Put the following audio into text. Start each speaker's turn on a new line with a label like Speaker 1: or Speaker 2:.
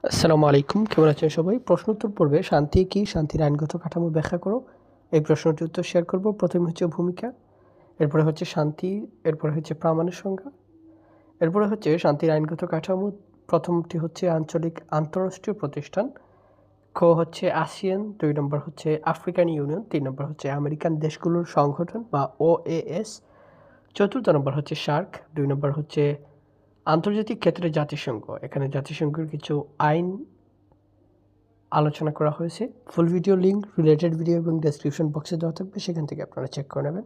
Speaker 1: আসসালামু আলাইকুম। কেমন আছেন সবাই? প্রশ্ন উত্তর পর্বে শান্তি কি? শান্তির আইনগত কাঠামো ব্যাখ্যা করো। এই প্রশ্নটির উত্তর শেয়ার করব। প্রথমে হচ্ছে ভূমিকা, এরপরে হচ্ছে শান্তি, এরপরে হচ্ছে প্রামাণ্যের সংজ্ঞা, এরপরে হচ্ছে শান্তির আইনগত কাঠামো। প্রথমটি হচ্ছে আঞ্চলিক আন্তঃরাষ্ট্রীয় প্রতিষ্ঠান, ক হচ্ছে আসিয়ান, ২ নম্বর হচ্ছে আফ্রিকান ইউনিয়ন, ৩ নম্বর হচ্ছে আমেরিকান দেশগুলোর সংগঠন বা ওএএস, চতুর্থ নম্বর হচ্ছে সার্ক, ২ নম্বর হচ্ছে আন্তর্জাতিক ক্ষেত্রে জাতিসংঘ। এখানে জাতিসংঘের কিছু আইন আলোচনা করা হয়েছে। Full video link, related video এবং ডেসক্রিপশন বক্সে দেওয়া থাকবে, সেখান থেকে আপনারা চেক করে নেবেন।